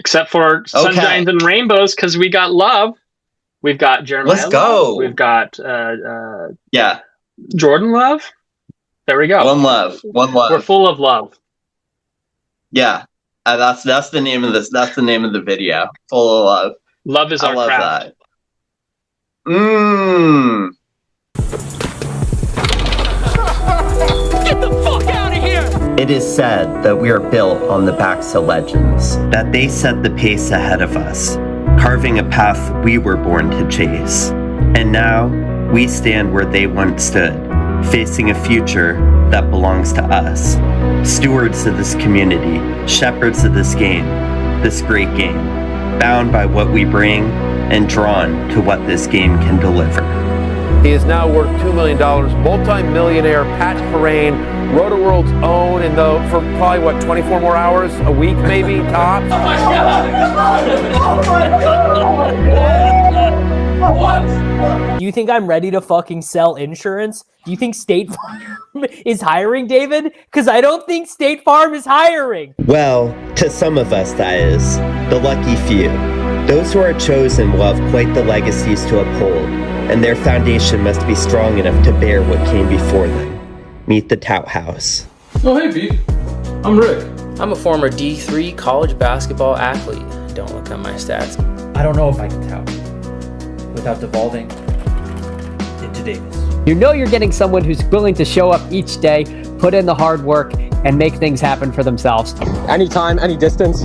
Except for sunshines and rainbows, because we got love. We've got Jeremiah. Let's go. Love. We've got Jordan Love. There we go. One love. We're full of love. Yeah, that's the name of this. That's the name of the video. Full of love. Love is our craft. Mmm. Get the fuck out of here! It is said that we are built on the backs of legends, that they set the pace ahead of us, carving a path we were born to chase. And now, we stand where they once stood, facing a future that belongs to us. Stewards of this community, shepherds of this game, this great game, bound by what we bring and drawn to what this game can deliver. He is now worth $2 million, multi-millionaire, Pat Perrine, Roto-World's own, and for probably, 24 more hours a week, maybe, tops? Oh my God! Oh my God! What? Do you think I'm ready to fucking sell insurance? Do you think State Farm is hiring, David? Because I don't think State Farm is hiring. Well, to some of us, that is. The lucky few. Those who are chosen will have quite the legacies to uphold, and their foundation must be strong enough to bear what came before them. Meet the Tout House. Oh, hey, Pete. I'm Rick. I'm a former D3 college basketball athlete. Don't look at my stats. I don't know if I can tout without devolving into Davis. You know you're getting someone who's willing to show up each day, put in the hard work, and make things happen for themselves. Anytime, any distance.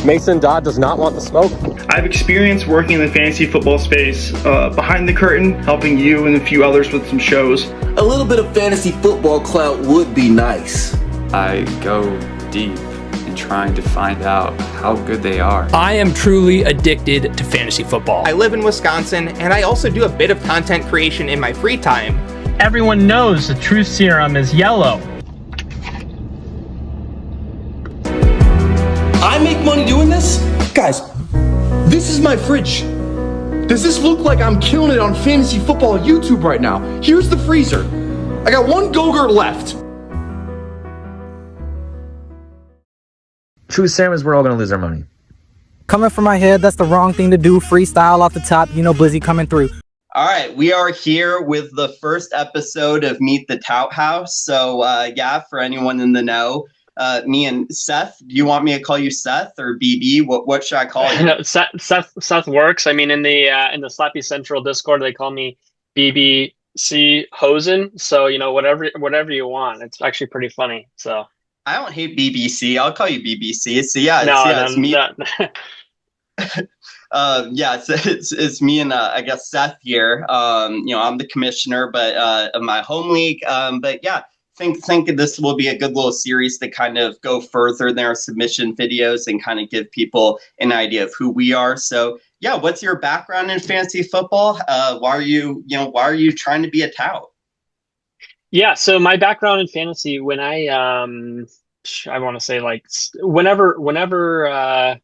Mason Dodd does not want the smoke. I've experienced working in the fantasy football space, behind the curtain, helping you and a few others with some shows. A little bit of fantasy football clout would be nice. I go deep in trying to find out how good they are. I am truly addicted to fantasy football. I live in Wisconsin, and I also do a bit of content creation in my free time. Everyone knows the truth serum is yellow. I make money doing this? Guys, this is my fridge. Does this look like I'm killing it on fantasy football YouTube right now? Here's the freezer. I got one Go-Gurt left. Truth serum is we're all gonna lose our money. Coming from my head, that's the wrong thing to do. Freestyle off the top, you know, Blizzy coming through. All right, we are here with the first episode of Meet the Tout House. So for anyone in the know, me and Seth. Do you want me to call you Seth or BB? What should I call you? No, Seth works. I mean, in the Slappy Central Discord, they call me BBChosen. So whatever you want. It's actually pretty funny. So I don't hate BBC. I'll call you BBC. So it's me. It's me and I guess Seth here. I'm the commissioner, of my home league. Think this will be a good little series to kind of go further than our submission videos and kind of give people an idea of who we are. So what's your background in fantasy football? Why are you trying to be a tout? Yeah, so my background in fantasy, when I want to say whenever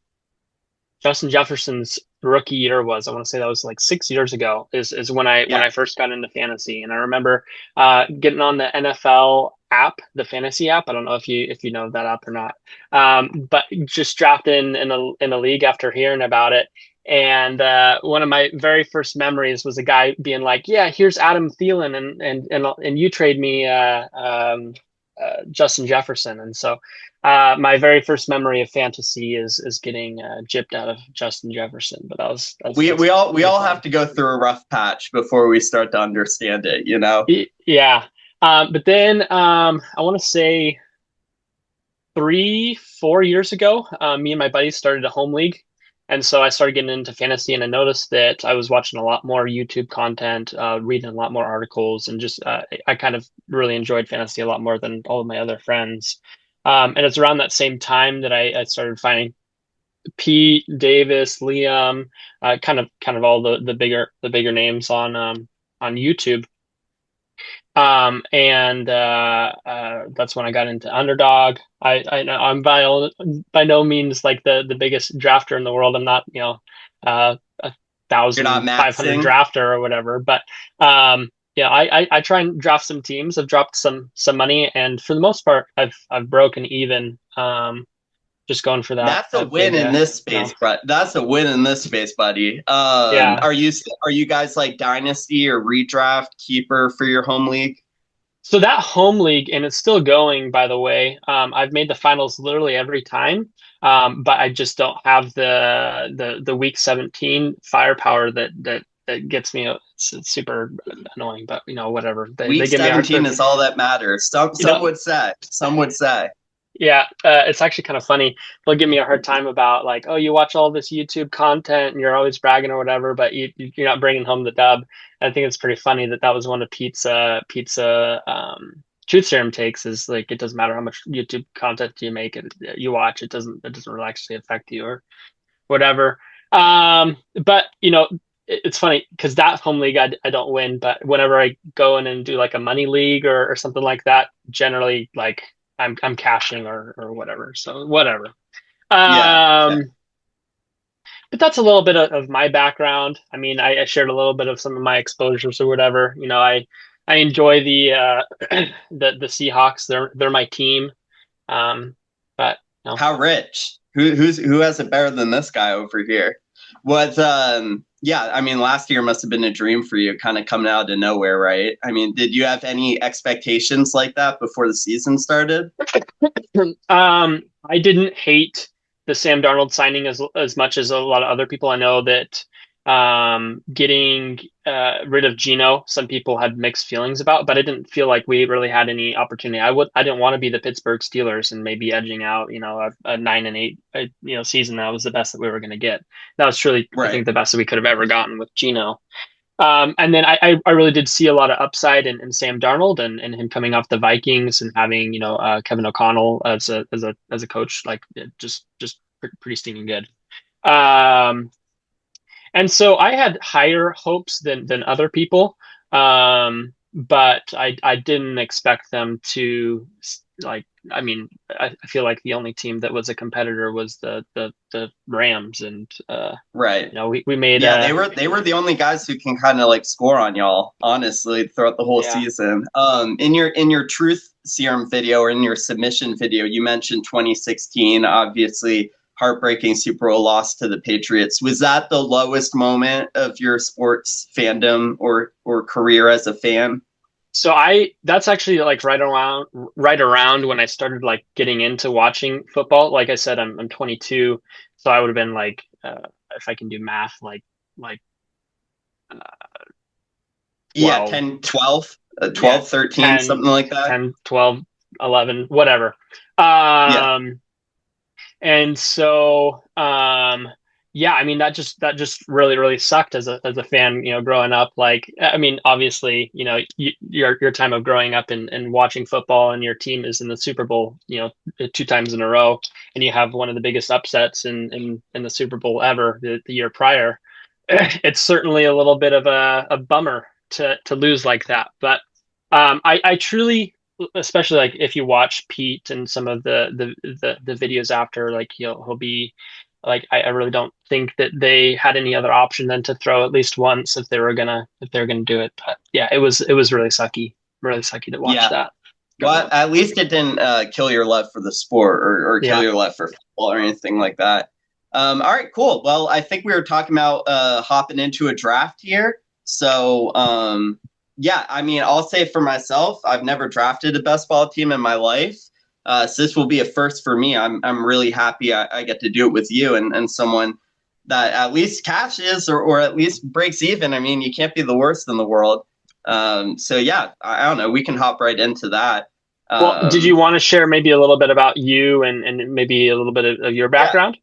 Justin Jefferson's rookie year was, I want to say that was like 6 years ago, is when I first got into fantasy. And I remember getting on the NFL app, the fantasy app. I don't know if you know that app or not, but just dropped in a league after hearing about it. And one of my very first memories was a guy being like, "Yeah, here's Adam Thielen, and you trade me Justin Jefferson." And so my very first memory of fantasy is getting gypped out of Justin Jefferson. But we all have to go through a rough patch before we start to understand it, you know? Yeah. But then I want to say 3-4 years ago, me and my buddies started a home league. And so I started getting into fantasy, and I noticed that I was watching a lot more YouTube content, reading a lot more articles, and just I kind of really enjoyed fantasy a lot more than all of my other friends. And it's around that same time that I started finding Pete, Davis, Liam, kind of all the bigger names on YouTube. And that's when I got into Underdog. I'm by no means like the biggest drafter in the world. I'm not, 1,500 drafter or whatever, but I try and draft some teams. I've dropped some money, and for the most part, I've broken even just going for that. That's a win in this space, but that's a win in this space, buddy. Yeah. Are you guys like dynasty or redraft keeper for your home league? So that home league, and it's still going, by the way. I've made the finals literally every time, but I just don't have the week 17 firepower that gets me. It's super annoying, but whatever. Week they give 17 me is all that matters. Some would say. Some would say. Yeah, it's actually kind of funny. They'll give me a hard time about like, oh, you watch all this YouTube content and you're always bragging or whatever, but you're not bringing home the dub. And I think it's pretty funny that was one of Pete's truth serum takes is like it doesn't matter how much YouTube content you make and you watch, it doesn't really actually affect you or whatever. But it's funny because that home league I don't win, but whenever I go in and do like a money league or something like that, generally like I'm cashing or whatever. So whatever. But that's a little bit of my background. I mean, I shared a little bit of some of my exposures or whatever. I enjoy the Seahawks. They're my team. But how rich? Who has it better than this guy over here? I mean, last year must have been a dream for you, kind of coming out of nowhere, right? I mean, did you have any expectations like that before the season started? I didn't hate the Sam Darnold signing as much as a lot of other people. I know that getting rid of Geno, some people had mixed feelings about, but I didn't feel like we really had any opportunity. I didn't want to be the Pittsburgh Steelers and maybe edging out, a 9-8, season. That was the best that we were going to get. That was truly, I think, the best that we could have ever gotten with Geno. And then I really did see a lot of upside in Sam Darnold and him coming off the Vikings and having, Kevin O'Connell as a coach, like just pretty stinking good. And so I had higher hopes than other people, but I didn't expect them to like. I mean, I feel like the only team that was a competitor was the Rams, and right. We made they were the only guys who can kind of like score on y'all, honestly, throughout the whole season. In your truth serum video or in your submission video, you mentioned 2016, obviously. Heartbreaking Super Bowl loss to the Patriots. Was that the lowest moment of your sports fandom or career as a fan? So that's actually like right around when I started like getting into watching football. Like I said, I'm 22, so I would have been like, if I can do math, like 10, 12, 13, 10, something like that. 10, 12, 11, whatever. And so, I mean, that just really, really sucked as a fan, growing up. Like, I mean, obviously, your time of growing up and watching football and your team is in the Super Bowl, 2 times in a row, and you have one of the biggest upsets in the Super Bowl ever the year prior. It's certainly a little bit of a bummer to lose like that. But I truly, especially like if you watch Pete and some of the videos after, like he'll be like, I really don't think that they had any other option than to throw at least once if they were gonna do it. But yeah, it was really sucky to watch that. Well, at least it didn't kill your love for the sport or kill your love for football or anything like that. All right, cool. Well, I think we were talking about hopping into a draft here. So I mean, I'll say for myself, I've never drafted a best ball team in my life. So this will be a first for me. I'm really happy I get to do it with you and someone that at least cashes or at least breaks even. I mean, you can't be the worst in the world. So yeah, I don't know. We can hop right into that. Well, did you want to share maybe a little bit about you and maybe a little bit of your background?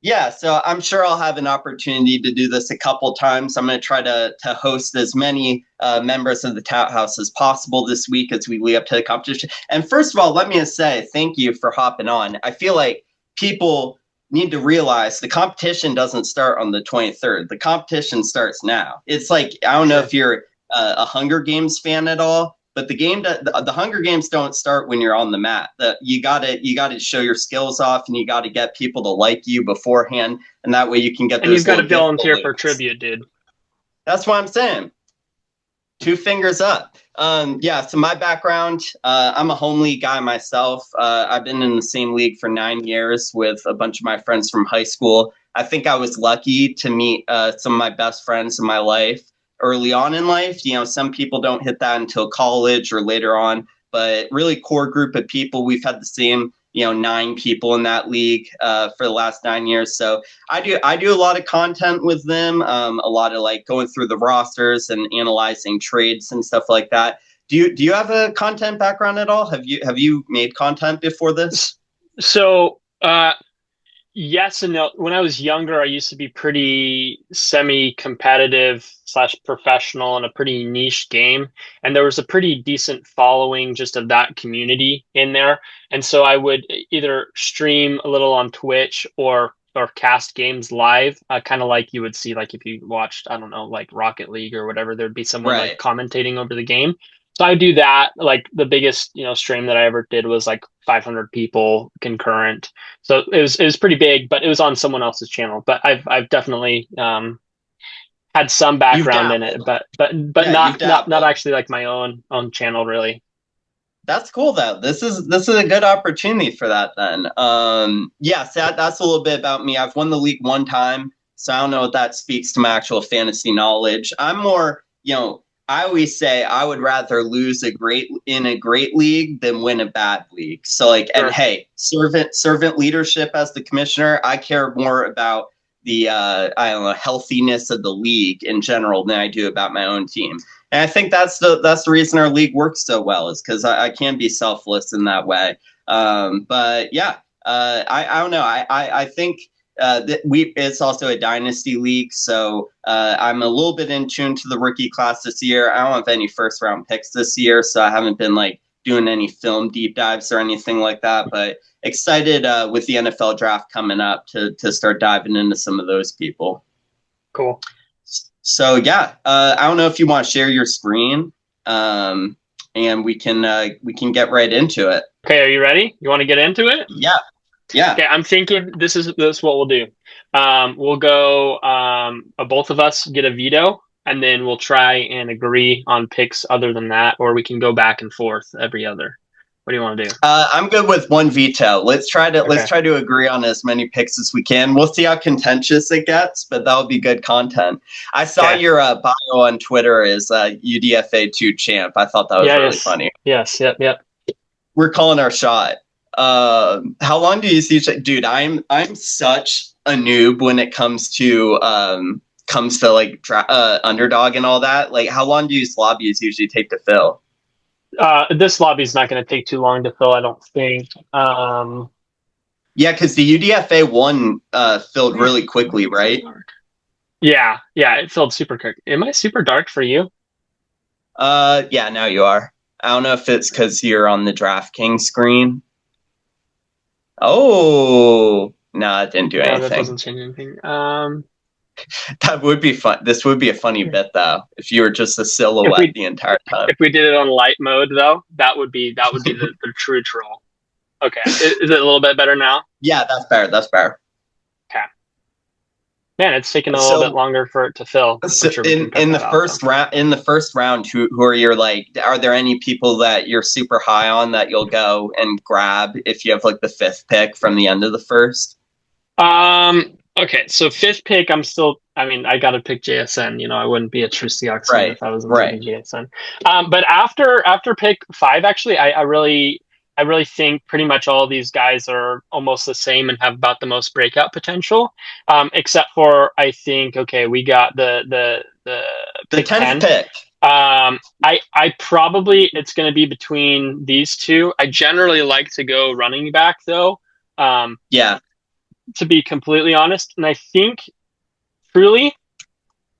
Yeah, so I'm sure I'll have an opportunity to do this a couple times. I'm going to try to host as many members of the Tout House as possible this week as we lead up to the competition. And first of all, let me just say thank you for hopping on. I feel like people need to realize the competition doesn't start on the 23rd. The competition starts now. It's like, I don't know if you're a Hunger Games fan at all, but the Hunger Games don't start when you're on the mat. You gotta show your skills off, and you got to get people to like you beforehand, and that way you can get. And you've got to volunteer for tribute, dude. That's what I'm saying. 2 fingers up. Yeah, so my background, I'm a home league guy myself. I've been in the same league for 9 years with a bunch of my friends from high school. I think I was lucky to meet some of my best friends in my life early on in life. You know, some people don't hit that until college or later on, but really core group of people. We've had the same, 9 people in that league for the last 9 years. So I do a lot of content with them, a lot of like going through the rosters and analyzing trades and stuff like that. Do you have a content background at all? Have you made content before this? So yes and no. When I was younger, I used to be pretty semi-competitive / professional in a pretty niche game. And there was a pretty decent following just of that community in there. And so I would either stream a little on Twitch or cast games live, kind of like you would see, like if you watched, I don't know, like Rocket League or whatever, there'd be someone like commentating over the game. So I do that. Like the biggest, stream that I ever did was like 500 people concurrent. So it was pretty big, but it was on someone else's channel. But I've definitely had some background in it, but yeah, not actually like my own channel really. That's cool though. This is a good opportunity for that then. Yeah, so that's a little bit about me. I've won the league 1 time, so I don't know if that speaks to my actual fantasy knowledge. I'm more, I always say I would rather lose in a great league than win a bad league. So like, sure. And hey, servant leadership as the commissioner, I care more about the healthiness of the league in general than I do about my own team. And I think that's the reason our league works so well, is because I can be selfless in that way. But yeah, I don't know. I think it's also a dynasty league, so I'm a little bit in tune to the rookie class this year. I don't have any first round picks this year, so I haven't been like doing any film deep dives or anything like that. But excited with the NFL draft coming up to start diving into some of those people. Cool. So yeah, I don't know if you want to share your screen, and we can get right into it. Okay, are you ready? You want to get into it? Yeah. Yeah. Okay, I'm thinking this is what we'll do. We'll go both of us get a veto, and then we'll try and agree on picks other than that, or we can go back and forth every other. What do you want to do? I'm good with 1 veto. Let's try to agree on as many picks as we can. We'll see how contentious it gets, but that'll be good content. I saw your bio on Twitter is UDFA 2 champ. I thought that was really funny. Yes. Yep. We're calling our shot. How long do you see? Dude, I'm such a noob when it comes to like underdog and all that. Like, how long do you lobbies usually take to fill? This lobby is not going to take too long to fill, I don't think. Yeah, because the UDFA 1 filled really quickly, right? Yeah, it filled super quick. Am I super dark for you? Yeah, now you are. I don't know if it's because you're on the DraftKings screen. Oh, no, it didn't do anything. That doesn't change anything. That would be fun. This would be a funny bit, though, if you were just a silhouette the entire time. If we did it on light mode, though, that would be the true troll. Okay, is it a little bit better now? Yeah, that's better. Okay. Man, it's taking a little bit longer for it to fill. So in the first round, who are your are there any people that you're super high on that you'll go and grab if you have like the 5th pick from the end of the first? Okay, so 5th pick, I got to pick JSN. I wouldn't be a true Seahawks fan if I wasn't picking JSN. But after pick 5, actually, I really think pretty much all these guys are almost the same and have about the most breakout potential, except for I think we got the 10th pick. I probably it's going to be between these 2. I generally like to go running back though. Yeah. To be completely honest, and I think truly,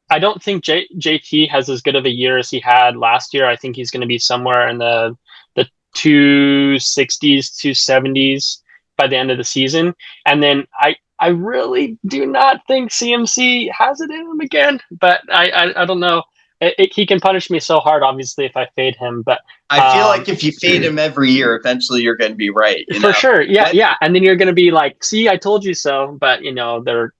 I don't think JT has as good of a year as he had last year. I think he's going to be somewhere in the 260s, 270s by the end of the season. And then I really do not think CMC has it in him again, but I don't know. He can punish me so hard, obviously, if I fade him. But I feel like if you fade him every year, eventually you're going to be right. For sure. Yeah. And then you're going to be like, see, I told you so. But, they're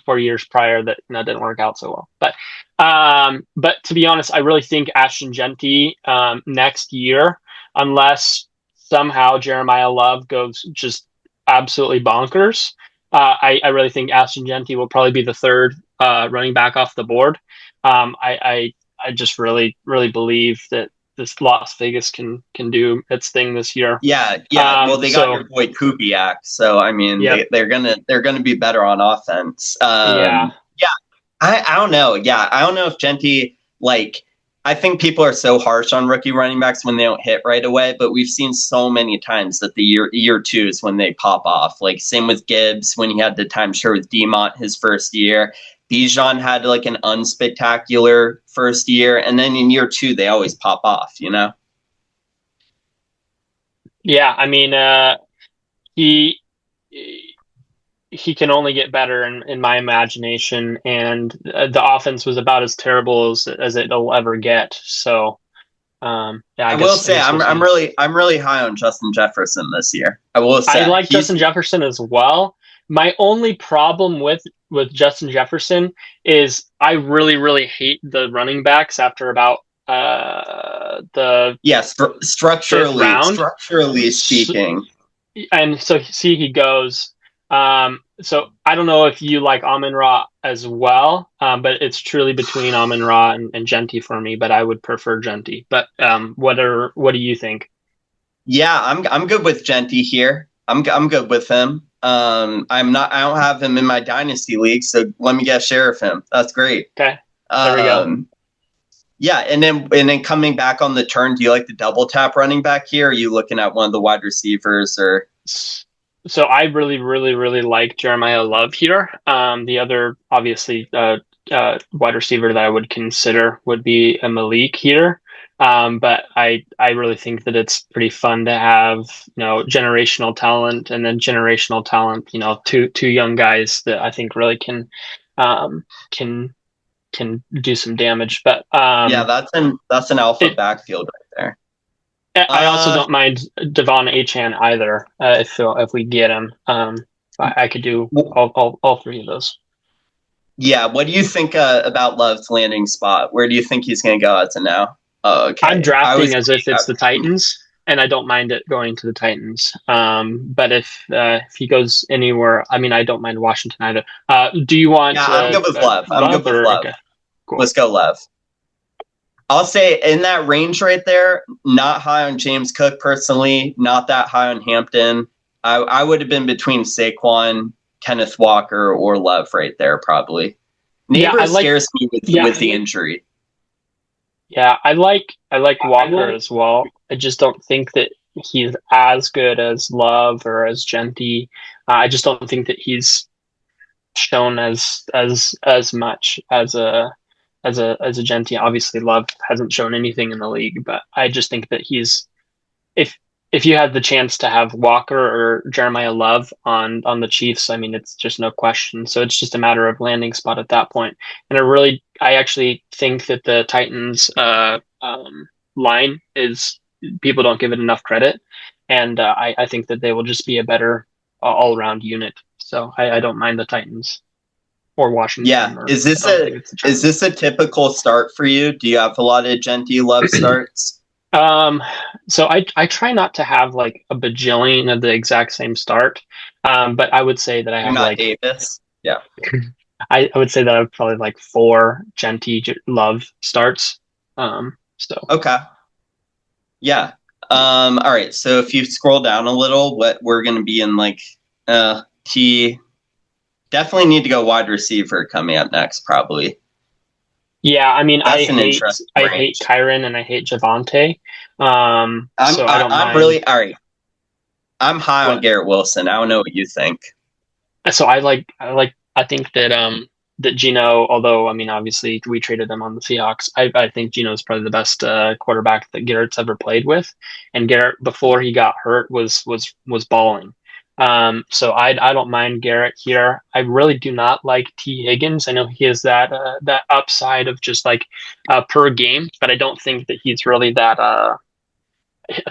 four years prior that didn't work out so well. But to be honest, I really think Ashton Genty next year, unless somehow Jeremiah Love goes just absolutely bonkers, I really think Ashton Genty will probably be the third running back off the board. I just really believe that this Las Vegas can do its thing this year. Yeah. Well, they got your boy Kubiak, so I mean, yep. they're gonna be better on offense. Yeah. I don't know. Yeah, I don't know if Genty, like, I think people are so harsh on rookie running backs when they don't hit right away, but we've seen so many times that the year two is when they pop off. Like, same with Gibbs when he had the timeshare with Demont his first year. Bijan had like an unspectacular first year, and then in year two they always pop off, you know? Yeah, I mean, he can only get better in my imagination, and the offense was about as terrible as it'll ever get. So, I will say I'm really high on Justin Jefferson this year. I will say I like Justin Jefferson as well. My only problem with Justin Jefferson is I really hate the running backs after about the structurally speaking. And so he goes. So I don't know if you like Amon-Ra as well, but it's truly between Amon-Ra and Genty for me. But I would prefer Genty. But what do you think? Yeah, I'm good with Genty here. I'm good with him. I don't have him in my dynasty league, so let me get a share of him. That's great. Okay. There we go. Yeah, and then coming back on the turn, do you like the double tap running back here? Or are you looking at one of the wide receivers or? So I really like Jeremiah Love here. The other obviously wide receiver that I would consider would be a Malik here. But I really think that it's pretty fun to have, generational talent and then generational talent, two young guys that I think really can do some damage. But that's an alpha backfield right there. I also don't mind Devon Achane either. If we get him, I could do all three of those. Yeah. What do you think about Love's landing spot? Where do you think he's going to go as of now? Oh, okay. I'm drafting as if it's the Titans, and I don't mind it going to the Titans. But if he goes anywhere, I mean, I don't mind Washington either. Do you want? Yeah, I'm good with Love. I'm good with Love. Okay. Cool. Let's go Love. I'll say in that range right there, not high on James Cook personally, not that high on Hampton. I would have been between Saquon, Kenneth Walker, or Love right there probably. Neighbors scares me with the injury. Yeah, I like Walker as well. I just don't think that he's as good as Love or as Genty. I just don't think that he's shown as much as a Genty. Obviously, Love hasn't shown anything in the league, but I just think that he's if you had the chance to have Walker or Jeremiah Love on the Chiefs, I mean, it's just no question. So it's just a matter of landing spot at that point. And I actually think that the Titans line is, people don't give it enough credit, and I think that they will just be a better all around unit. So I don't mind the Titans. Or Washington. Yeah, is this a typical start for you? Do you have a lot of Genty Love starts? So I try not to have like a bajillion of the exact same start, but I would say that I have like Davis. Yeah, I would say that I have probably like 4 Genty Love starts. So okay, yeah. All right. So if you scroll down a little, what we're going to be in like T. Definitely need to go wide receiver coming up next, probably. Yeah, I mean, I hate Kyren and I hate Javonte. I'm really all right. I'm high on Garrett Wilson. I don't know what you think. So I think that that Geno, although I mean obviously we traded him on the Seahawks, I think Geno is probably the best quarterback that Garrett's ever played with, and Garrett before he got hurt was balling. So I don't mind Garrett here. I really do not like T. Higgins. I know he has that upside of just like per game, but I don't think that he's really that. I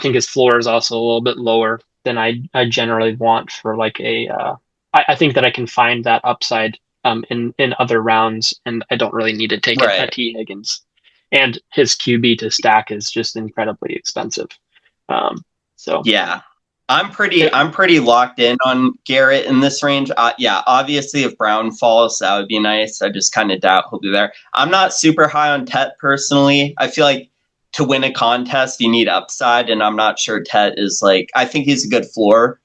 think his floor is also a little bit lower than I generally want for like a. I think that I can find that upside in other rounds, and I don't really need to take a T. Higgins. And his QB to stack is just incredibly expensive. So yeah, I'm pretty locked in on Garrett in this range. Yeah, obviously if Brown falls, that would be nice. I just kind of doubt he'll be there. I'm not super high on Tet personally. I feel like to win a contest, you need upside, and I'm not sure Tet is like. I think he's a good floor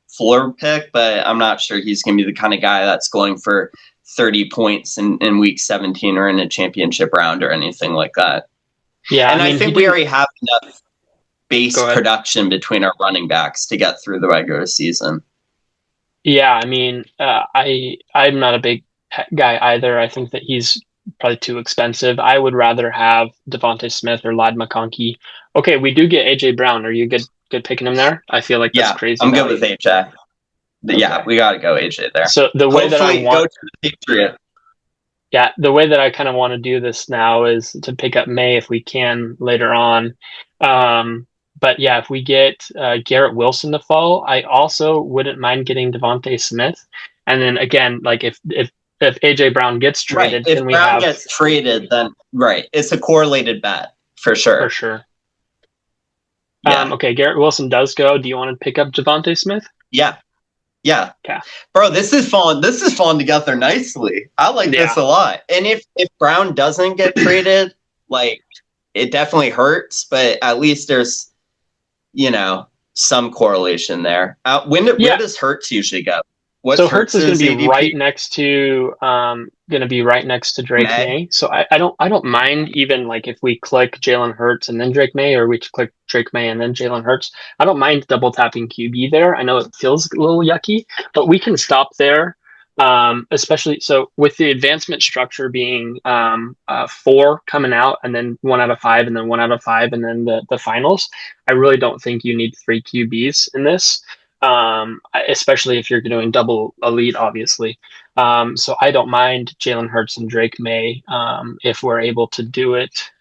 pick, but I'm not sure he's going to be the kind of guy that's going for 30 points in week 17 or in a championship round or anything like that. Yeah, and I think we already have enough base production between our running backs to get through the regular season. Yeah, I mean, I'm not a big guy either. I think that he's probably too expensive. I would rather have Devontae Smith or Ladd McConkey. Okay, we do get AJ Brown. Are you good picking him there? I feel like that's crazy. I'm good with AJ. Yeah, we got to go AJ there. So the way that I want go to the Patriot. Yeah, the way that I kind of want to do this now is to pick up May if we can later on. But yeah, if we get Garrett Wilson to fall, I also wouldn't mind getting Devontae Smith. And then again, like if AJ Brown gets traded, if then we Brown have gets traded, then it's a correlated bet for sure. For sure. Yeah. Okay, Garrett Wilson does go. Do you want to pick up Devontae Smith? Yeah. Yeah. Okay. Bro, this is falling together nicely. I like this a lot. And if Brown doesn't get traded, like it definitely hurts, but at least there's some correlation there. Where does Hurts usually go? So Hurts is going to be right next to Drake May. So I don't mind even like if we click Jalen Hurts and then Drake May, or we click Drake May and then Jalen Hurts. I don't mind double tapping QB there. I know it feels a little yucky, but we can stop there. Especially so with the advancement structure being 4 coming out and then 1 out of 5 and then 1 out of 5 and then the finals. I really don't think you need 3 QBs in this. Especially if you're doing double elite, obviously. So I don't mind Jalen Hurts and Drake May if we're able to do it.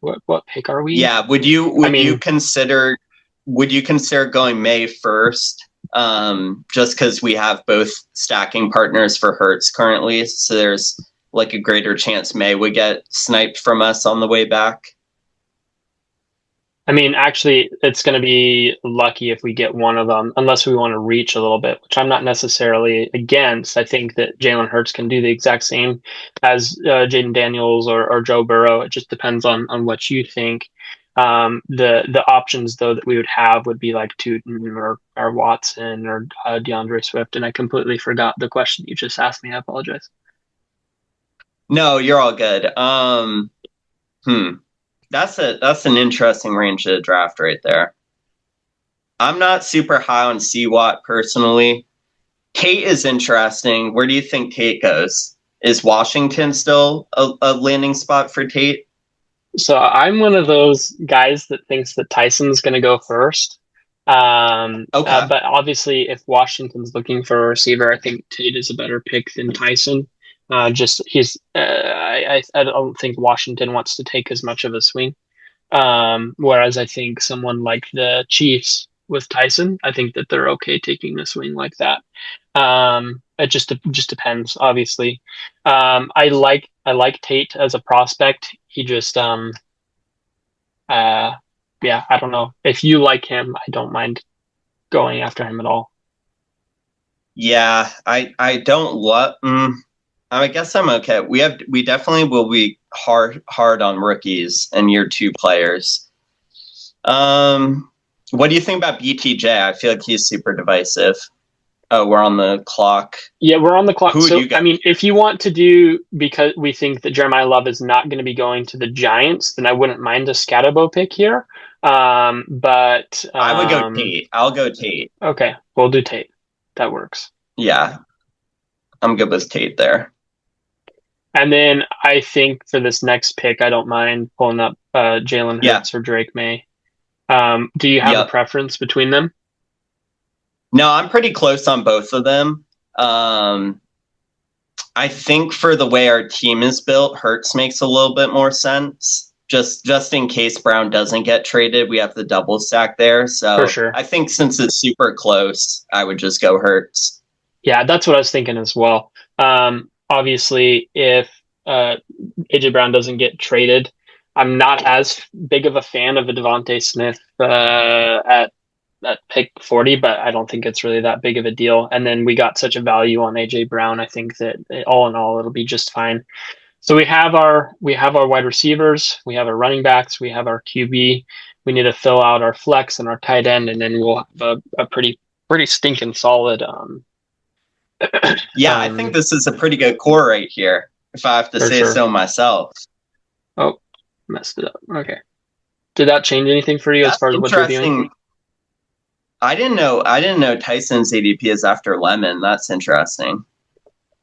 What pick are we? Yeah, would you consider going May first? Just because we have both stacking partners for Hurts currently, so there's like a greater chance May would get sniped from us on the way back. I mean, actually, it's going to be lucky if we get one of them, unless we want to reach a little bit, which I'm not necessarily against. I think that Jalen Hurts can do the exact same as Jaden Daniels or Joe Burrow. It just depends on what you think. The options, though, that we would have would be like Tootin or Watson or DeAndre Swift. And I completely forgot the question you just asked me. I apologize. No, you're all good. That's an interesting range of the draft right there. I'm not super high on C-Watt personally. Tate is interesting. Where do you think Tate goes? Is Washington still a landing spot for Tate? So I'm one of those guys that thinks that Tyson's going to go first. But obviously, if Washington's looking for a receiver, I think Tate is a better pick than Tyson. I don't think Washington wants to take as much of a swing. Whereas I think someone like the Chiefs with Tyson, I think that they're okay taking a swing like that. It just depends, obviously. I like Tate as a prospect. He just I don't know. If you like him, I don't mind going after him at all. Yeah, I don't love. I guess I'm okay. We definitely will be hard on rookies and year 2 players. What do you think about BTJ? I feel like he's super divisive. Oh, we're on the clock. Yeah, we're on the clock. I mean, if you want to do, because we think that Jeremiah Love is not going to be going to the Giants, then I wouldn't mind a Scatabo pick here. But I would go Tate. I'll go Tate. Okay, we'll do Tate. That works. Yeah, I'm good with Tate there. And then I think for this next pick, I don't mind pulling up Jalen Hurts or Drake May. Do you have a preference between them? No, I'm pretty close on both of them. I think for the way our team is built, Hurts makes a little bit more sense. Just in case Brown doesn't get traded, we have the double stack there. So for sure. I think since it's super close, I would just go Hurts. Yeah, that's what I was thinking as well. obviously, if AJ Brown doesn't get traded, I'm not as big of a fan of a Devontae Smith at pick 40, but I don't think it's really that big of a deal. And then we got such a value on AJ Brown. I think that all in all, it'll be just fine. So we have our wide receivers, we have our running backs, we have our QB. We need to fill out our flex and our tight end, and then we'll have a pretty stinking solid. Yeah, I think this is a pretty good core right here, if I have to say so myself. Oh, messed it up. Okay. Did that change anything for you as far as what you're doing? I didn't know Tyson's ADP is after Lemon. That's interesting.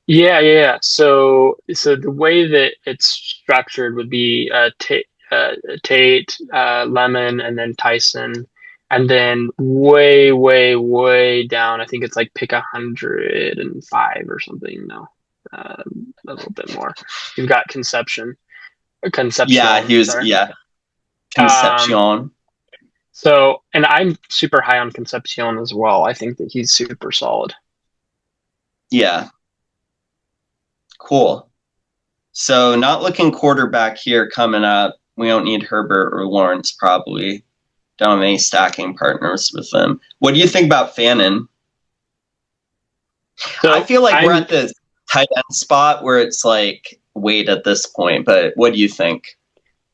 Yeah. So the way that it's structured would be Tate, Lemon, and then Tyson, and then way down. I think it's like pick 105 or something. No, a little bit more. You've got Concepcion. Yeah, he was. Sorry. Yeah, Concepcion. So, and I'm super high on Concepcion as well. I think that he's super solid. Yeah. Cool. So, not looking quarterback here coming up. We don't need Herbert or Lawrence, probably. Don't have any stacking partners with them. What do you think about Fannin? So I feel like we're at the tight end spot where it's like, wait at this point, but what do you think?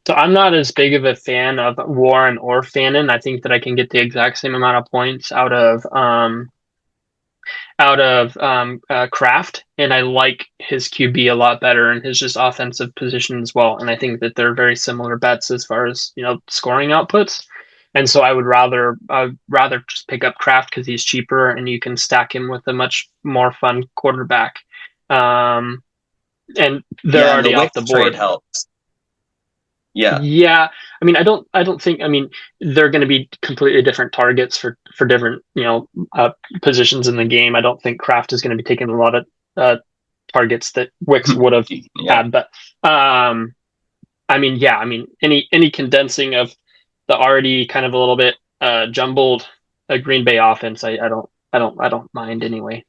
So I'm not as big of a fan of Warren or Fannin. I think that I can get the exact same amount of points out of Kraft, and I like his QB a lot better and his just offensive position as well. And I think that they're very similar bets as far as scoring outputs. And so I would rather just pick up Kraft because he's cheaper and you can stack him with a much more fun quarterback. And they're already off the board. Helps. Yeah. I mean, I don't think. I mean, they're going to be completely different targets for different positions in the game. I don't think Kraft is going to be taking a lot of targets that Wicks would have had. But I mean, any condensing of the already kind of a little bit jumbled Green Bay offense, I don't mind anyway.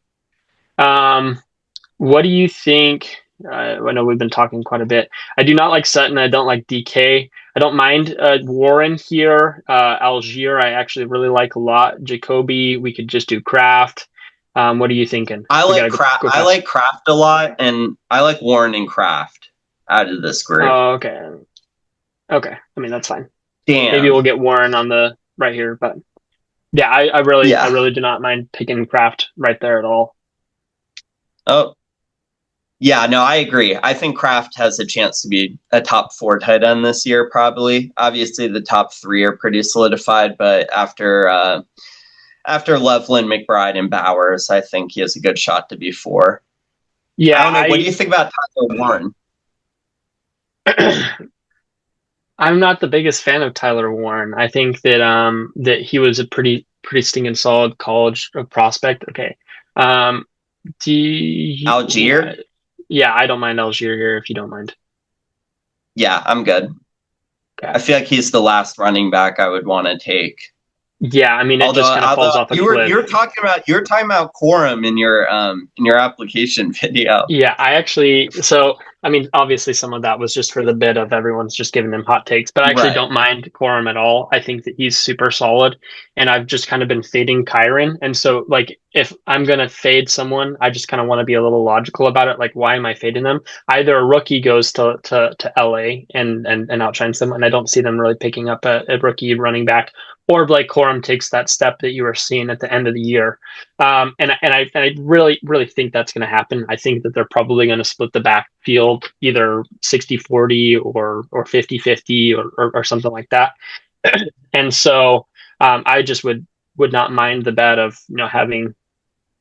What do you think? I know we've been talking quite a bit. I do not like Sutton. I don't like DK. I don't mind Warren here. Algier, I actually really like a lot. Jacoby, we could just do Kraft. What are you thinking? I like Kraft. I like Kraft a lot, and I like Warren and Kraft out of this group. Oh, okay. I mean, that's fine. Damn. Maybe we'll get Warren on the right here, but yeah, I really do not mind picking Kraft right there at all. Oh. Yeah, no, I agree. I think Kraft has a chance to be a top 4 tight end this year, probably. Obviously, the top 3 are pretty solidified, but after Loveland, McBride, and Bowers, I think he has a good shot to be 4. Yeah, I don't know. What do you think about Tyler Warren? I'm not the biggest fan of Tyler Warren. I think that that he was a pretty stinking solid college prospect. Okay, Algier. Yeah, I don't mind Algier here if you don't mind. Yeah, I'm good. Okay. I feel like he's the last running back I would want to take. Yeah, I mean, it just kind of falls off a cliff. You're talking about quorum in your application video. Yeah, I mean, obviously some of that was just for the bit of everyone's just giving him hot takes, but I actually don't mind Quorum at all. I think that he's super solid, and I've just kind of been fading Kyron. And so, like, if I'm going to fade someone, I just kind of want to be a little logical about it. Like, why am I fading them? Either a rookie goes to LA and outshines them, and I don't see them really picking up a rookie running back, or Blake Corum takes that step that you were seeing at the end of the year. And I really think that's going to happen. I think that they're probably going to split the backfield either 60-40 or 50-50 or something like that. And so I just would not mind the bet of having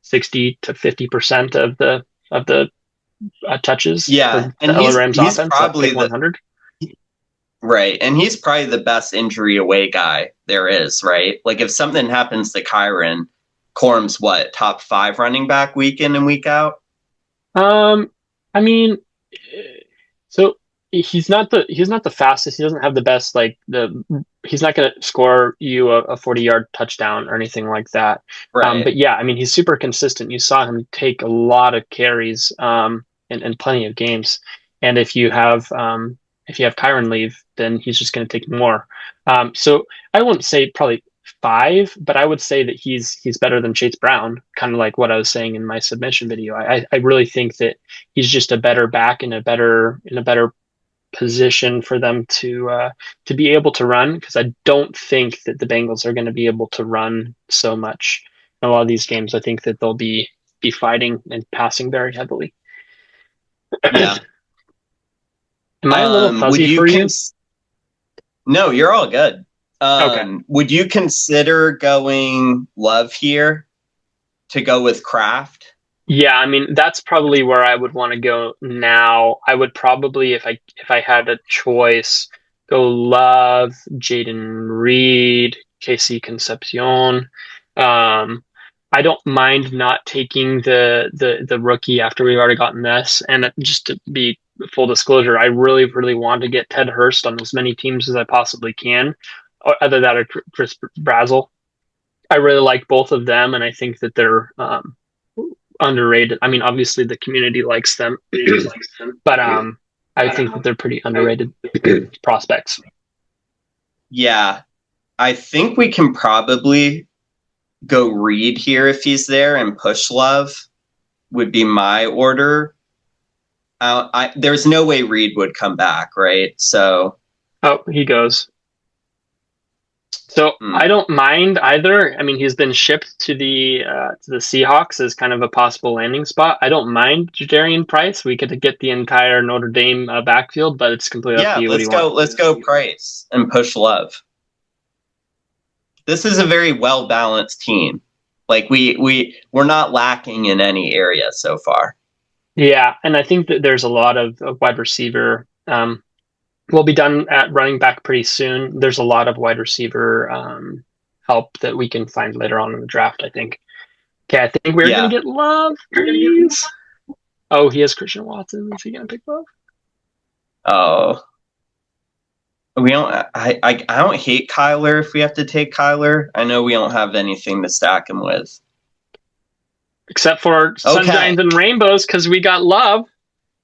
60 to 50% of the touches. Yeah, and he's offense, probably 100. Right, and he's probably the best injury away guy there is, right? Like, if something happens to Kyron, Corum's what, top 5 running back week in and week out? I mean, so he's not the fastest. He doesn't have the best, he's not going to score you a 40-yard touchdown or anything like that. Right. But yeah, I mean, he's super consistent. You saw him take a lot of carries. in plenty of games. And if you have Kyron leave, then he's just going to take more. So I wouldn't say probably 5, but I would say that he's better than Chase Brown, kind of like what I was saying in my submission video. I really think that he's just a better back in a better position for them to be able to run, because I don't think that the Bengals are going to be able to run so much in a lot of these games. I think that they'll be fighting and passing very heavily. Yeah. Am I a little fuzzy for you? No, you're all good. Okay. Would you consider going Love here to go with Kraft? Yeah, I mean, that's probably where I would want to go now. I would probably, if I had a choice, go Love, Jaden Reed, Casey Concepcion. I don't mind not taking the rookie after we've already gotten this. And just to be full disclosure, I really, really want to get Ted Hurst on as many teams as I possibly can. Either that or Chris Brazel. I really like both of them, and I think that they're underrated. I mean, obviously the community likes them, but I think that they're pretty underrated prospects. Yeah, I think we can probably go Reed here if he's there, and push Love would be my order. There's no way Reed would come back, right? So, he goes. So I don't mind either. I mean, he's been shipped to the Seahawks as kind of a possible landing spot. I don't mind Jadarian Price. We could get the entire Notre Dame backfield, but it's completely up to you. Let's go Price and push Love. This is a very well balanced team. Like we're not lacking in any area so far. Yeah, and I think that there's a lot of wide receiver. We'll be done at running back pretty soon. There's a lot of wide receiver help that we can find later on in the draft, I think. Okay, I think we're going to get Love, please. Oh, he has Christian Watson. Is he going to pick Love? Oh. We don't. I don't hate Kyler if we have to take Kyler. I know we don't have anything to stack him with. Except for sunshines and rainbows, because we got Love.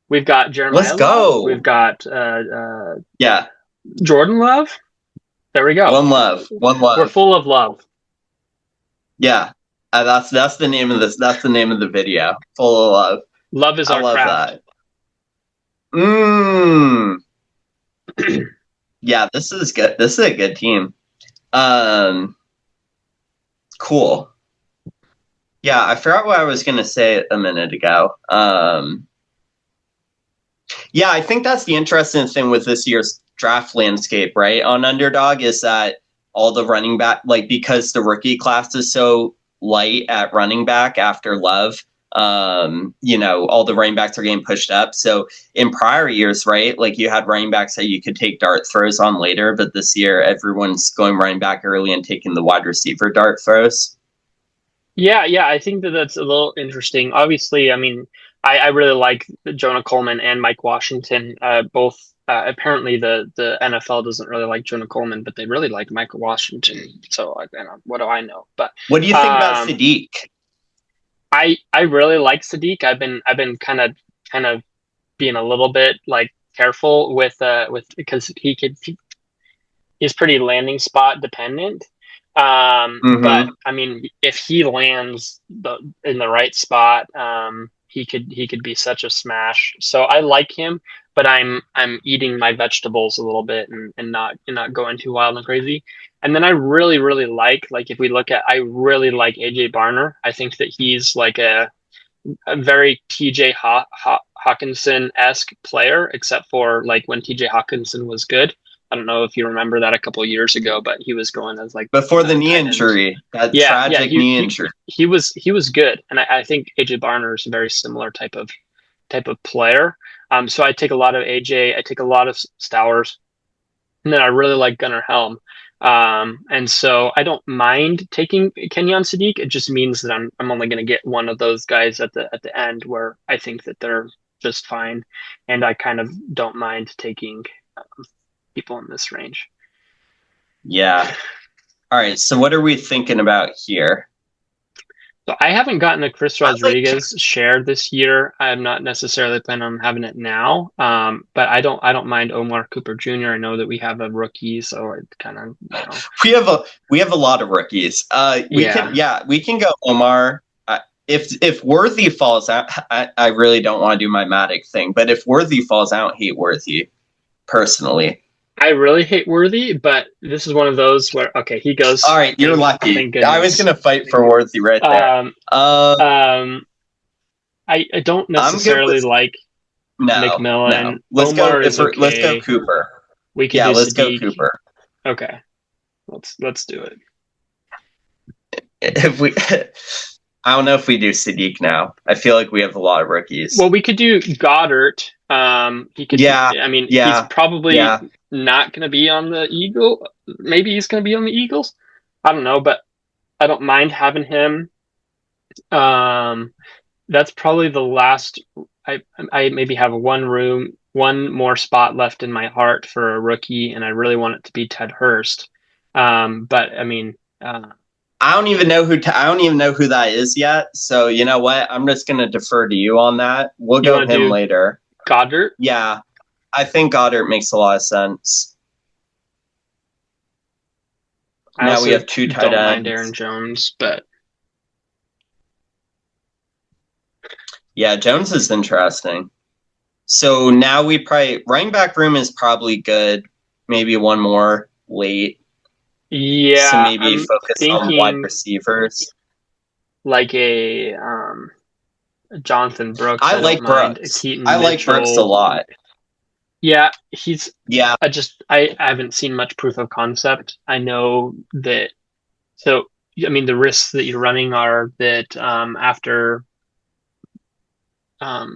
We've got Jeremiah. Let's go. Love. We've got Jordan Love. There we go. One love. We're full of love. Yeah, that's the name of this. That's the name of the video. Full of love. Love is our craft. Yeah, this is good. This is a good team. Cool. Yeah, I forgot what I was gonna say a minute ago. Yeah, I think that's the interesting thing with this year's draft landscape, right? On Underdog is that all the running back, like because the rookie class is so light at running back after Love, all the running backs are getting pushed up. So in prior years, right, like you had running backs that you could take dart throws on later, but this year everyone's going running back early and taking the wide receiver dart throws. Yeah, I think that's a little interesting. Obviously, I mean, I really like Jonah Coleman and Mike Washington. Both apparently the NFL doesn't really like Jonah Coleman, but they really like Michael Washington. So what do I know? But what do you think about Sadiq? I really like Sadiq. I've been kind of being a little bit like careful with because he's pretty landing spot dependent. But I mean, if he lands in the right spot, he could be such a smash. So I like him, but I'm eating my vegetables a little bit and not going too wild and crazy. And then I really, really like if we look at, I really like AJ Barner. I think that he's like a very TJ Hawkinson-esque player, except for like when TJ Hawkinson was good. I don't know if you remember that a couple of years ago, but he was going as like before the knee injury, tragic knee injury. He was good, and I think AJ Barner is a very similar type of player. So I take a lot of AJ, I take a lot of Stowers, and then I really like Gunnar Helm. And so I don't mind taking Kenyon Sadiq. It just means that I'm only going to get one of those guys at the end where I think that they're just fine, and I kind of don't mind taking people in this range. Yeah. All right. So what are we thinking about here? So I haven't gotten a Chris I like- Rodriguez share this year. I'm not necessarily planning on having it now. But I don't mind Omar Cooper Jr. I know that we have a rookie, so it kind of, you know. We have a lot of rookies. We can go Omar. If Worthy falls out, I really don't want to do my Matic thing, but if Worthy falls out, I hate Worthy personally. I really hate Worthy, but this is one of those where, okay, he goes. All right, you're lucky. Thank goodness. I was gonna fight for Worthy right there. I don't necessarily like McMillan. No. Let's Omar go. is okay. Let's go Cooper. We can do let's Sadiq. go Cooper. Okay, let's do it. If we, I don't know if we do Sadiq now. I feel like we have a lot of rookies. Well, we could do Goddard. He could. Yeah. I mean, Yeah. he's probably not going to be on the Eagle. Maybe he's going to be on the Eagles. I don't know, but I don't mind having him. That's probably the last. I maybe have one more spot left in my heart for a rookie, and I really want it to be Ted Hurst. But I mean, I don't even know who that is yet. So you know what? I'm just gonna defer to you on that. We'll go with him later. Goddard? Yeah, I think Goddard makes a lot of sense. Now we have two tight ends. Don't mind Aaron Jones, but yeah, Jones is interesting. So now we probably running back room is probably good. Maybe one more late. Yeah. So maybe focus on wide receivers. Like a Jonathan Brooks. I like Brooks. I like Brooks a lot. Yeah, I haven't seen much proof of concept. I know that. So I mean, the risks that you're running are that after oh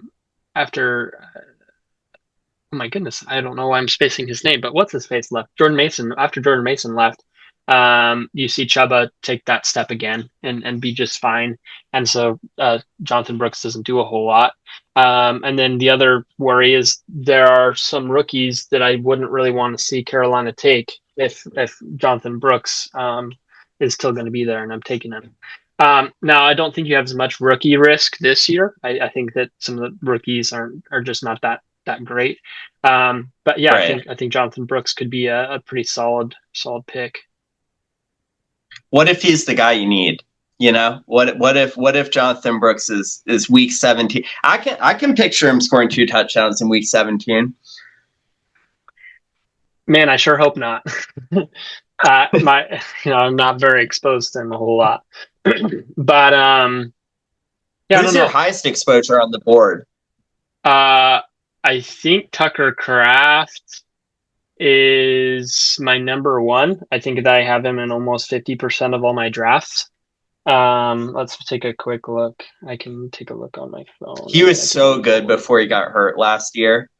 my goodness, I don't know why I'm spacing his name, but what's his face left? Jordan Mason. After Jordan Mason left, you see Chuba take that step again and be just fine. And so Jonathan Brooks doesn't do a whole lot. And then the other worry is there are some rookies that I wouldn't really want to see Carolina take if Jonathan Brooks is still going to be there and I'm taking him. Now, I don't think you have as much rookie risk this year. I think that some of the rookies are just not that great. But yeah, right. I think Jonathan Brooks could be a pretty solid pick. What if he's the guy you need? You know, what if Jonathan Brooks is week 17? I can picture him scoring 2 touchdowns in week 17. Man, I sure hope not. I'm not very exposed to him a whole lot. But who's your highest exposure on the board? I think Tucker Kraft is my number one. I think that I have him in almost 50% of all my drafts. Let's take a quick look. I can take a look on my phone. He was so good before he got hurt last year.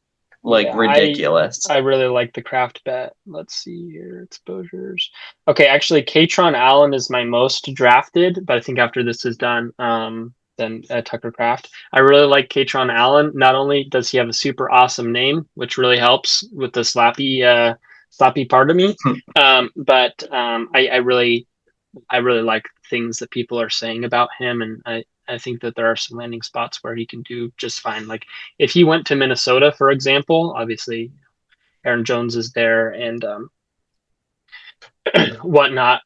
Ridiculous. I really like the Kraft bet. Let's see here. Exposures. Okay, actually, Katron Allen is my most drafted, but I think after this is done, then Tucker Kraft. I really like Katron Allen. Not only does he have a super awesome name, which really helps with the slappy part of me, but I really like things that people are saying about him, and I think that there are some landing spots where he can do just fine. Like if he went to Minnesota, for example, obviously Aaron Jones is there and whatnot.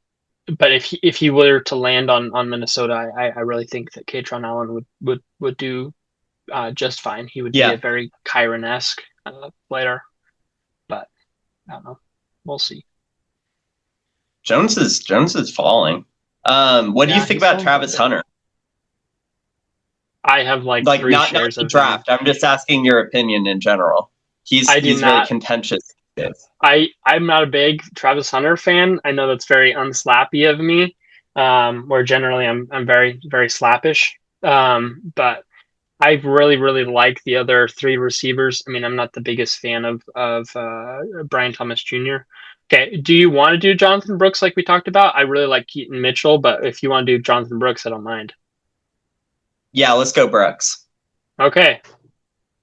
But if he were to land on Minnesota, I really think that Katron Allen would do just fine. He would be a very Kyron-esque player. But I don't know. We'll see. Jones is falling. What do you think about Travis Hunter? I have like 3 not shares the of draft. him. I'm just asking your opinion in general. He's very contentious. I'm not a big Travis Hunter fan. I know that's very unslappy of me. Where generally I'm very, very slappish. But I really, really like the other 3 receivers. I mean, I'm not the biggest fan of Brian Thomas Jr. Okay, do you want to do Jonathan Brooks like we talked about? I really like Keaton Mitchell, but if you want to do Jonathan Brooks, I don't mind. Yeah, let's go Brooks. Okay.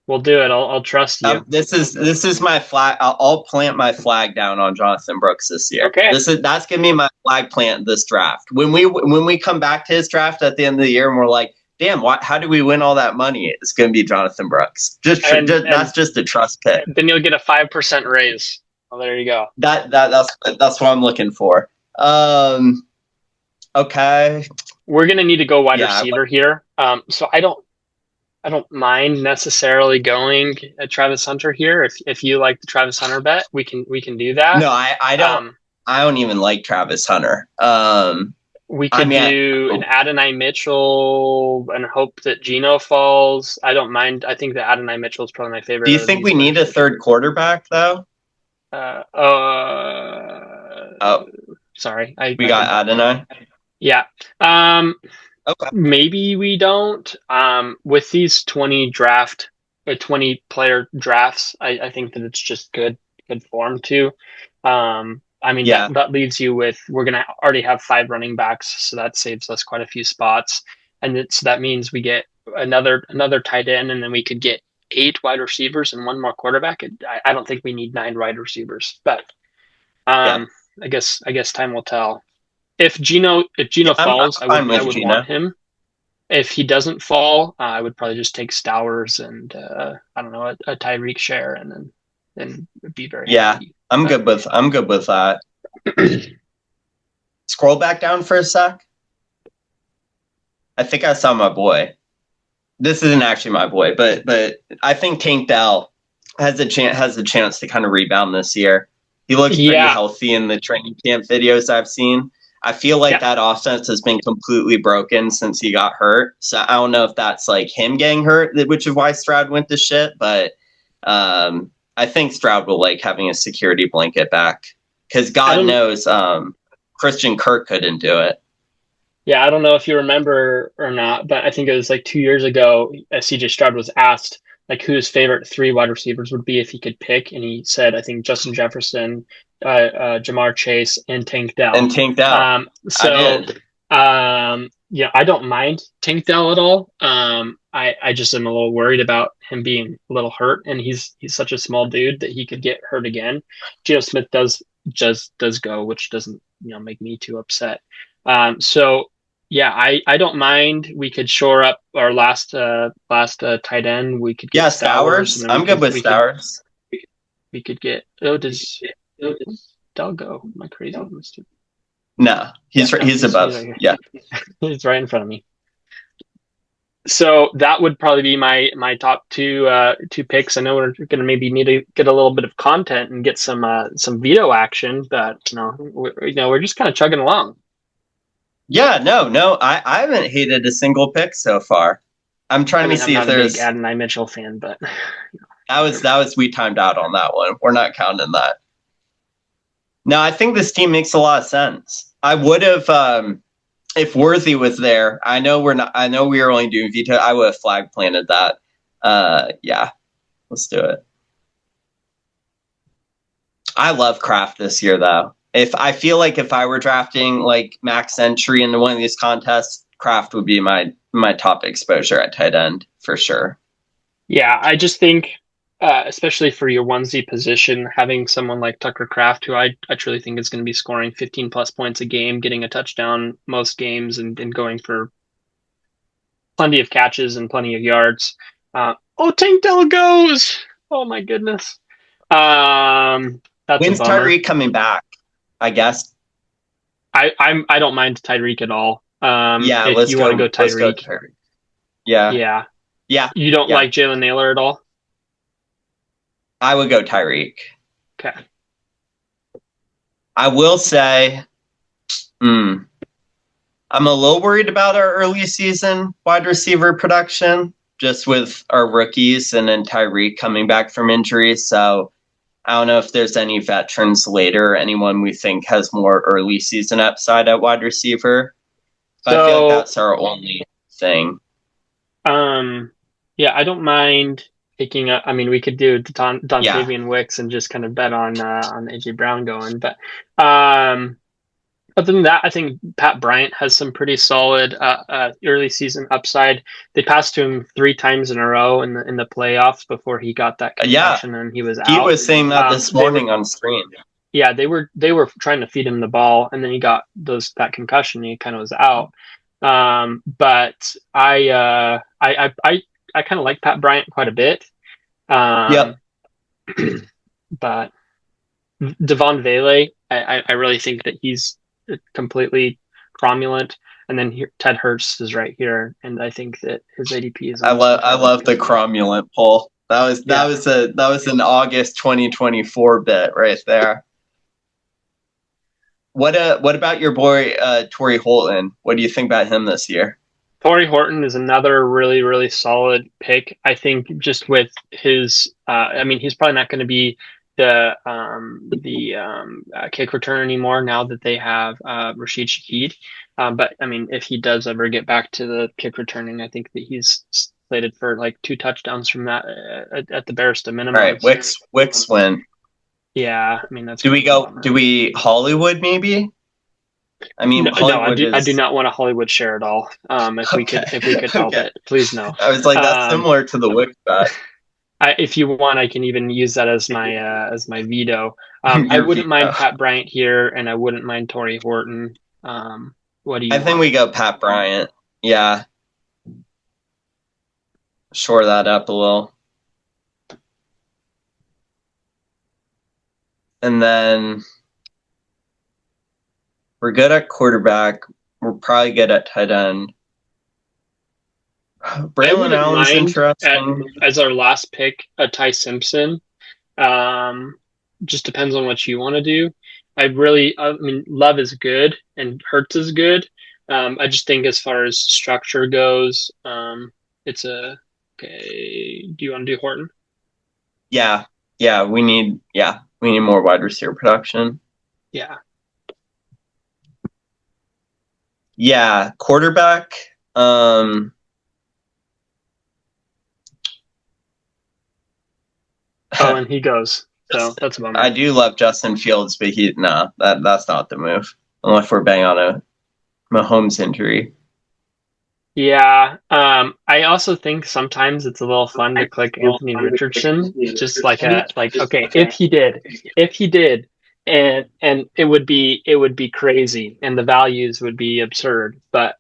We'll do it. I'll trust you. This is my flag. I'll plant my flag down on Jonathan Brooks this year. Okay. That's gonna be my flag plant this draft. When we come back to his draft at the end of the year and we're like, damn, how do we win all that money? It's gonna be Jonathan Brooks. That's just a trust pick. Then you'll get a 5% raise. Well, there you go. That's what I'm looking for. Okay. We're gonna need to go wide receiver here. So I don't mind necessarily going at Travis Hunter here. If you like the Travis Hunter bet, we can do that. No, I don't. I don't even like Travis Hunter. We could do an Adonai Mitchell and hope that Geno falls. I don't mind. I think that Adonai Mitchell is probably my favorite. Do you think we need a third quarterback though? Sorry. We got Adonai. Yeah. Okay. Maybe we don't. With these 20 player drafts, I think that it's just good form too. That leaves you with, we're going to already have 5 running backs, so that saves us quite a few spots. And so that means we get another tight end, and then we could get 8 wide receivers and 1 more quarterback. I don't think we need 9 wide receivers, but I guess time will tell. If Geno falls, I would want him. If he doesn't fall, I would probably just take Stowers and a Tyreek share, and then be very happy. I'm good with that. Scroll back down for a sec. I think I saw my boy. This isn't actually my boy, but I think Tank Dell has a chance to kind of rebound this year. He looks pretty healthy in the training camp videos I've seen. I feel like that offense has been completely broken since he got hurt. So I don't know if that's like him getting hurt, which is why Stroud went to shit. But I think Stroud will like having a security blanket back, because God knows Christian Kirk couldn't do it. Yeah, I don't know if you remember or not, but I think it was like 2 years ago, CJ Stroud was asked like who his favorite 3 wide receivers would be if he could pick, and he said, I think Justin Jefferson, Jamar Chase, and Tank Dell. I don't mind Tank Dell at all. I just am a little worried about him being a little hurt, and he's such a small dude that he could get hurt again. Geno Smith does go, which doesn't make me too upset. I don't mind. We could shore up our last tight end. We could get Stowers. I'm good with Stowers. We could get does Dell go? Am I crazy? No, he's above. Yeah, he's right in front of me. So that would probably be my top two picks. I know we're going to maybe need to get a little bit of content and get some veto action, but we're just kind of chugging along. Yeah, no, I haven't hated a single pick so far. I'm trying to see if there's. I'm not a big Adonai Mitchell fan, but that was we timed out on that one. We're not counting that. No, I think this team makes a lot of sense. I would have, if Worthy was there. I know we are only doing veto. I would have flag planted that. Let's do it. I love Kraft this year, though. If I feel like if I were drafting like max entry into one of these contests, Kraft would be my top exposure at tight end for sure. Yeah, I just think, especially for your onesie position, having someone like Tucker Kraft, who I truly think is going to be scoring 15 plus points a game, getting a touchdown most games, and going for plenty of catches and plenty of yards. Tank Dell goes! Oh my goodness. When's Tyreek coming back? I guess. I don't mind Tyreek at all. If you want to go Tyreek. Yeah. You don't like Jalen Naylor at all? I would go Tyreek. Okay. I will say, I'm a little worried about our early season wide receiver production, just with our rookies and then Tyreek coming back from injury. So I don't know if there's any veterans later, anyone we think has more early season upside at wide receiver. But I feel like that's our only thing. I don't mind picking up. I mean, we could do Dontavian Wicks and just kind of bet on AJ Brown going. But Other than that, I think Pat Bryant has some pretty solid early season upside. They passed to him 3 times in a row in the playoffs before he got that concussion and he was out. He was saying that this morning on screen. Yeah, they were trying to feed him the ball, and then he got that concussion. And he kind of was out. But I kind of like Pat Bryant quite a bit. But Devon Vele, I really think that he's completely cromulent. And then Ted Hurst is right here, and I think that his ADP is. I love the cromulent poll. That was an August 2024 bit right there. What about your boy Torrey Holton? What do you think about him this year? Torrey Horton is another really, really solid pick. I think just with his, he's probably not going to be the kick return anymore now that they have Rashid Shaheed. But I mean, if he does ever get back to the kick returning, I think that he's slated for like 2 touchdowns from that at the barest minimum. All right, Wicks went. Yeah, I mean that's. Do we Hollywood maybe? I mean, I do not want a Hollywood share at all. If we could help it, please no. I was like, that's similar to the Wicks bet. If you want, I can even use that as my veto. I wouldn't mind Pat Bryant here, and I wouldn't mind Torrey Horton. What do you? I think we go Pat Bryant. Yeah, shore that up a little. And then we're good at quarterback. We're probably good at tight end. Braylon Allen's interesting. As our last pick, Ty Simpson. Just depends on what you want to do. I mean, Love is good and Hurts is good. I just think as far as structure goes, it's okay. Do you want to do Horton? Yeah, we need more wide receiver production. Yeah. Yeah, quarterback. And he goes. So that's a bummer. I do love Justin Fields, but that's not the move. Unless we're banging on a Mahomes injury. Yeah. I also think sometimes it's a little fun to click Anthony Richardson, just okay, if he did, and it would be crazy, and the values would be absurd. But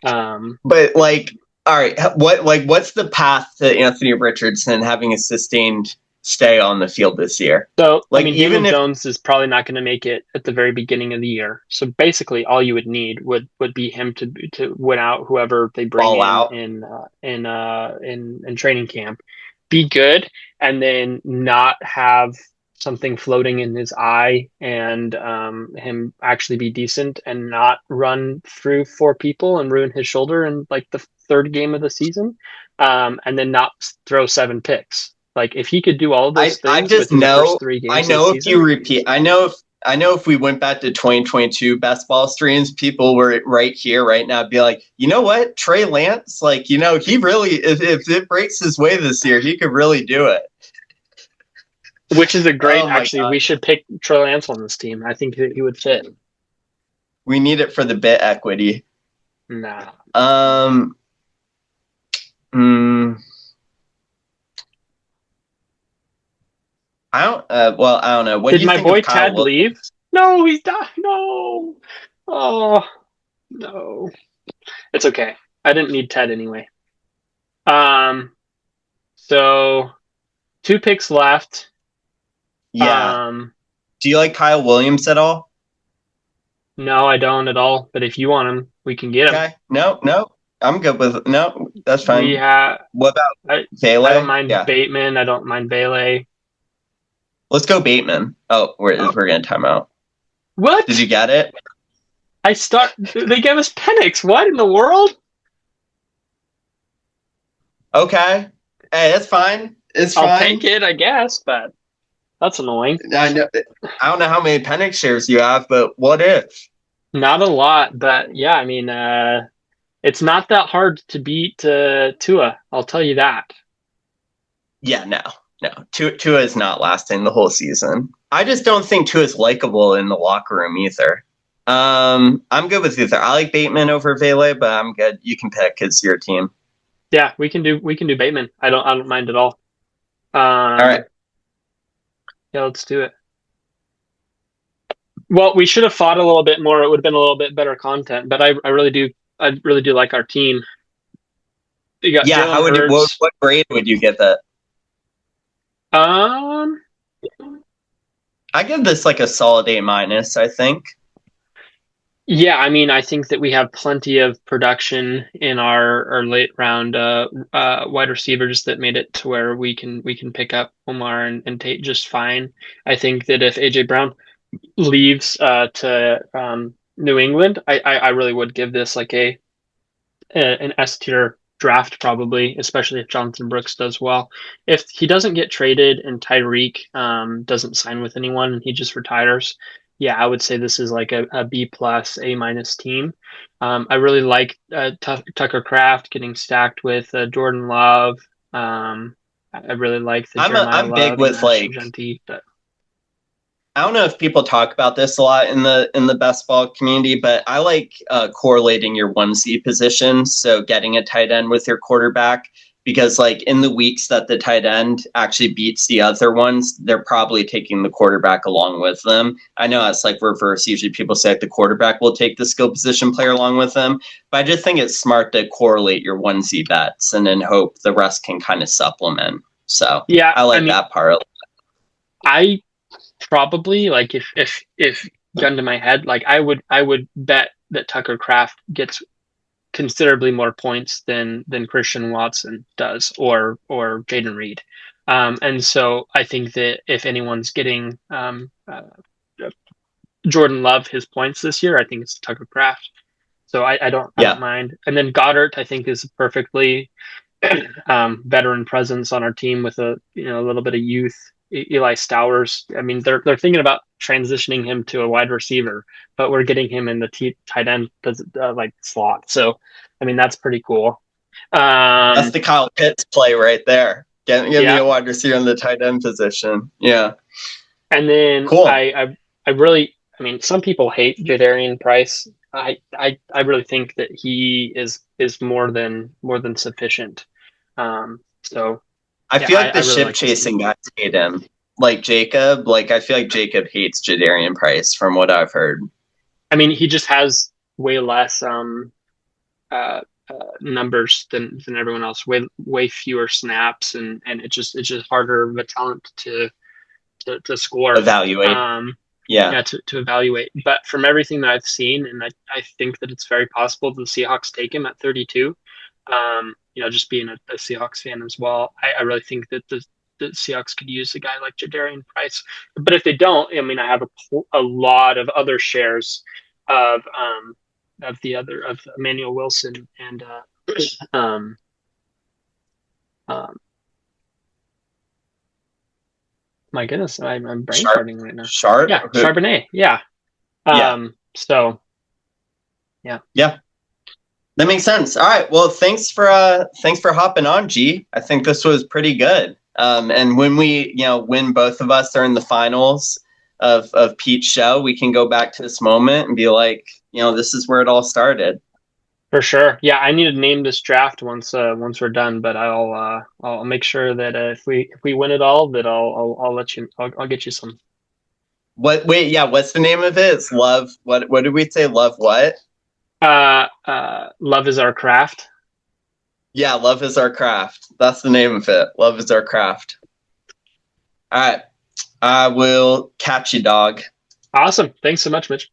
like, all right, what's the path to Anthony Richardson having a sustained stay on the field this year? So, even Jones is probably not going to make it at the very beginning of the year. So basically, all you would need would be him to win out whoever they bring in training camp, be good, and then not have something floating in his eye, and him actually be decent and not run through 4 people and ruin his shoulder in like the 3rd game of the season, and then not throw 7 picks. Like if he could do all of those things, I just know. I know if you repeat. I know if we went back to 2022 best ball streams, people were right here, right now, be like, you know what, Trey Lance, he really, if it breaks his way this year, he could really do it. Which is a great. Actually, we should pick Trey Lance on this team. I think he would fit. We need it for the bit equity. Nah. I don't know. What did do you my think boy of Kyle Ted leave? No, he's died. No. Oh no. It's okay. I didn't need Ted anyway. So 2 picks left. Yeah. Do you like Kyle Williams at all? No, I don't at all. But if you want him, we can get him. Okay. No. I'm good with no. That's fine. What about Bailey? I don't mind Bateman. I don't mind Bailey. Let's go Bateman. Oh, we're going to time out. What? Did you get it? They gave us Penix. What in the world? Okay. Hey, that's fine. I'll take it, I guess, but that's annoying. I know. I don't know how many Penix shares you have, but what if? Not a lot, but yeah, I mean, it's not that hard to beat Tua. I'll tell you that. Yeah, no. Tua is not lasting the whole season. I just don't think Tua is likable in the locker room either. I'm good with either. I like Bateman over Vele, but I'm good. You can pick. It's your team. Yeah, we can do Bateman. I don't mind at all. All right. Yeah, let's do it. Well, we should have fought a little bit more. It would have been a little bit better content, but I really do like our team. You got Yeah, Jalen how would you, Hurts. what grade would you give that? I give this like a solid A-, I think. Yeah, I mean, I think that we have plenty of production in our late round wide receivers that made it to where we can pick up Omar and Tate just fine. I think that if AJ Brown leaves to New England, I really would give this like an S tier draft probably, especially if Jonathan Brooks does well. If he doesn't get traded and Tyreek doesn't sign with anyone and he just retires, yeah, I would say this is like a B plus, A minus team. I really like Tucker Kraft getting stacked with Jordan Love. I really like the Jeremiah I'm big Love with like Genty, but I don't know if people talk about this a lot in the best ball community, but I like correlating your 1C position. So getting a tight end with your quarterback, because like in the weeks that the tight end actually beats the other ones, they're probably taking the quarterback along with them. I know it's like reverse. Usually people say like the quarterback will take the skill position player along with them, but I just think it's smart to correlate your 1C bets and then hope the rest can kind of supplement. So yeah, I like that part. I probably like if gun to my head, like I would bet that Tucker Kraft gets considerably more points than Christian Watson does or Jaden Reed. And so I think that if anyone's getting Jordan Love his points this year, I think it's Tucker Kraft. So I don't mind. And then Goddard I think is perfectly veteran presence on our team with a little bit of youth. Eli Stowers. I mean, they're thinking about transitioning him to a wide receiver, but we're getting him in the tight end like slot. So, I mean, that's pretty cool. That's the Kyle Pitts play right there. Get me a wide receiver in the tight end position. Yeah. And then cool. I really, I mean, some people hate Jadarian Price. I really think that he is more than sufficient. So. I feel like the really ship chasing guys hate him. Like Jacob, I feel like Jacob hates Jadarian Price from what I've heard. I mean, he just has way less numbers than everyone else. Way fewer snaps, and it's just harder of a talent to score. Evaluate. To evaluate. But from everything that I've seen, and I think that it's very possible the Seahawks take him at 32. Just being a Seahawks fan as well, I really think that the Seahawks could use a guy like Jadarian Price. But if they don't, I mean, I have a lot of other shares of Emmanuel Wilson and my goodness, I'm brain farting right now. Charbonnet. Yeah. So. Yeah. That makes sense. All right. Well, thanks for hopping on, G. I think this was pretty good. And when we, when both of us are in the finals of Pete's show, we can go back to this moment and be like, this is where it all started. For sure. Yeah, I need to name this draft once we're done, but I'll make sure that if we win it all, that I'll let you. I'll get you some. What? Wait. Yeah. What's the name of it? It's Love. What did we say? Love what? Love is Our Craft. Yeah, Love is Our Craft. That's the name of it. Love is Our Craft. All right. I will catch you, dog. Awesome. Thanks so much, Mitch.